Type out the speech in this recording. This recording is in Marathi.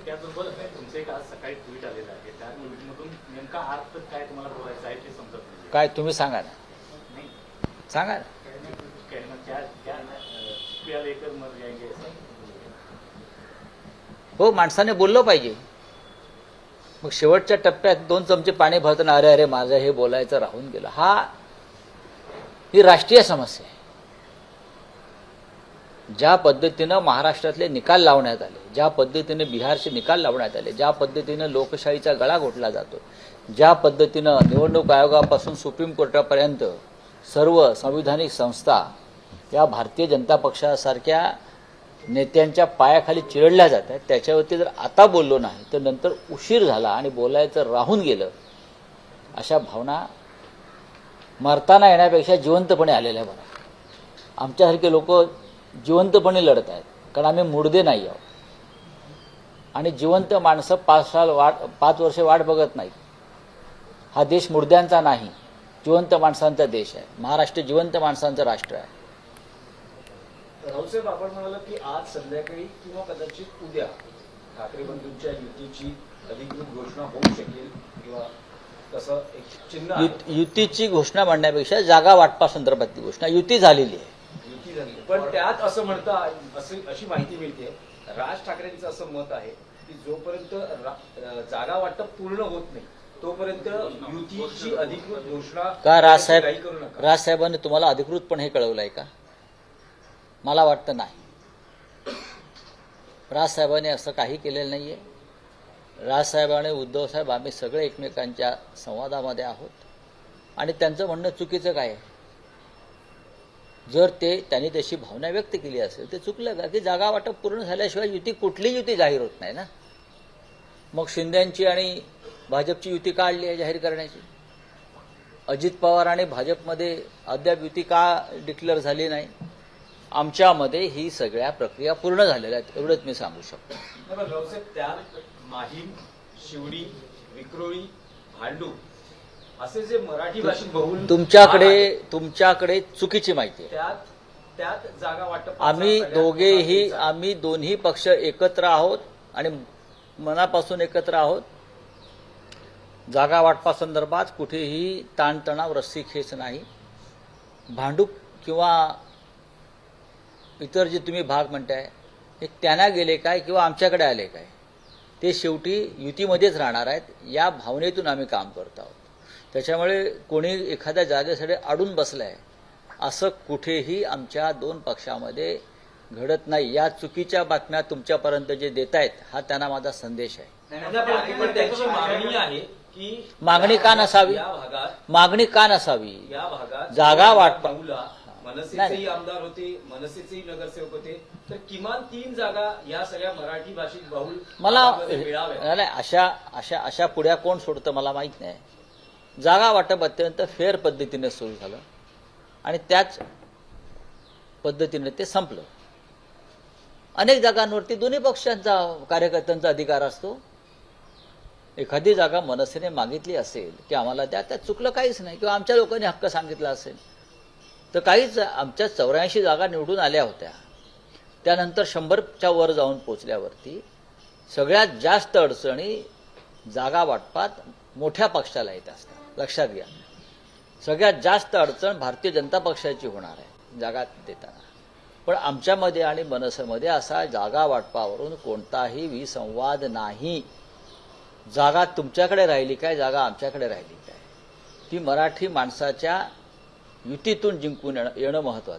त्याचबरोबर तुमचं एक आज सकाळी ट्विट आलेलं आहे, त्या ट्विटमधून नेमका अर्थ काय तुम्हाला बोलायचं आहे ते समजत नाही. काय तुम्ही सांगा ना, नाही सांगा ना. कहना क्या प्या लेकर मर जाएंगे असं. हो, माणसाने बोललं पाहिजे. मग शेवटच्या टप्प्यात 2 चमचे पाणी भरताना अरे अरे माझं हे बोलायचं राहून गेलं. ही राष्ट्रीय समस्या आहे. ज्या पद्धतीनं महाराष्ट्रातले निकाल लावण्यात आले, ज्या पद्धतीने बिहारचे निकाल लावण्यात आले, ज्या पद्धतीनं लोकशाहीचा गळा घोटला जातो, ज्या पद्धतीनं निवडणूक आयोगापासून सुप्रीम कोर्टापर्यंत सर्व संविधानिक संस्था या भारतीय जनता पक्षासारख्या नेत्यांच्या पायाखाली चिरडल्या जात आहेत, त्याच्यावरती जर आता बोललो नाही तर नंतर उशीर झाला आणि बोलायचं राहून गेलं, अशा भावना मरताना येण्यापेक्षा जिवंतपणे आलेल्या बरं. आमच्यासारखे लोक जिवंतपणे लढत आहेत, कारण आम्ही मुर्दे नाही आहोत. आणि जिवंत माणसं 5 वर्ष वाट बघत नाहीत. हा देश मुर्द्यांचा नाही, जिवंत माणसांचा देश आहे. महाराष्ट्र जिवंत माणसांचं राष्ट्र आहे. राऊतसाहेब, आपण म्हणाला की आज संध्याकाळी किंवा कदाचित उद्या ठाकरे बंधूंच्या युतीची अधिकृत घोषणा होऊ शकेल किंवा तसं एक चिन्ह आहे. युतीची घोषणा म्हणण्यापेक्षा जागा वाटपा संदर्भातली घोषणा युती झालेली आहे. युती झाली, पण त्यात असं म्हणता अशी माहिती मिळते, राज ठाकरेंचं असं मत आहे की जोपर्यंत जागा वाटप पूर्ण होत नाही तोपर्यंत युतीची अधिकृत घोषणा का काही करू नका. राजसाहेबांनी तुम्हाला अधिकृतपणे हे कळवलंय का? मला वाटतं नाही. राजसाहेबांनी असं काही केलेलं नाहीये. राजसाहेब आणि उद्धवसाहेब आम्ही सगळे एकमेकांच्या संवादामध्ये आहोत. आणि त्यांचं म्हणणं चुकीचं काय आहे? जर त्यांनी तशी भावना व्यक्त केली असेल ते चुकलं का? की जागा वाटप पूर्ण झाल्याशिवाय कुठली युती जाहीर होत नाही ना. मग शिंदेची आणि भाजपची युती काढली आहे जाहीर करण्याची. अजित पवार आणि भाजपमध्ये अद्याप युती का डिक्लेअर झाली नाही? आमच्यामध्ये ही सगळ्या प्रक्रिया पूर्ण झालेल्या आहेत, एवढंच मी सांगू शकतो. राऊतसाहेब, त्यात माहीम, शिवडी, विक्रोळी, भांडूप असे जे मराठी भाषिक बहुल तुमच्याकडे चुकीची माहिती आहे. त्यात जागा वाटप आम्ही दोन्ही पक्ष एकत्र आहोत आणि मनापासून एकत्र आहोत. जागा वाटपासंदर्भात कुठेही ताणतणाव, रस्सीखेच नाही. भांडूप किंवा इतर जे तुम्ही भाग म्हणताय हे त्यांना गेले काय किंवा आमच्याकडे आले काय, ते शेवटी युतीमध्येच राहणार आहेत. या भावनेतून आम्ही काम करत आहोत. त्याच्यामुळे कोणी एखाद्या जागेसाठी अडून बसलाय असं कुठेही आमच्या 2 पक्षामध्ये घडत नाही. या चुकीच्या बातम्या तुमच्यापर्यंत जे देत आहेत हा त्यांना माझा संदेश आहे. मागणी आहे की मागणी का नसावी? मागणी का नसावी? या भागात जागा वाटपा मनसेचेही आमदार होते, मनसेचेही नगरसेवक होते, तर किमान 3 जागा या सगळ्या मराठी भाषिक बहुल मिळाव्या. नाही, अशा पुढ्या कोण सोडतं मला माहित नाही. जागा वाटप अत्यंत फेअर पद्धतीने सुरू झालं आणि त्याच पद्धतीने ते संपलं. अनेक जागांवरती दोन्ही पक्षांचा कार्यकर्त्यांचा अधिकार असतो. एखादी जागा मनसेने मागितली असेल की आम्हाला द्या, त्यात चुकलं काहीच नाही. किंवा आमच्या लोकांनी हक्क सांगितला असेल तर काहीच. आमच्या 84 जागा निवडून आल्या होत्या. त्यानंतर 100च्या वर जाऊन पोचल्यावरती सगळ्यात जास्त अडचणी जागा वाटपात मोठ्या पक्षाला येत असतात. लक्षात घ्या, सगळ्यात जास्त अडचण भारतीय जनता पक्षाची होणार आहे जागा देताना. पण आमच्यामध्ये आणि मनसेमध्ये असा जागा वाटपावरून कोणताही विसंवाद नाही. जागा तुमच्याकडे राहिली काय, जागा आमच्याकडे राहिली काय, ती मराठी माणसाच्या युतीतून जिंकून येणं महत्वाचं.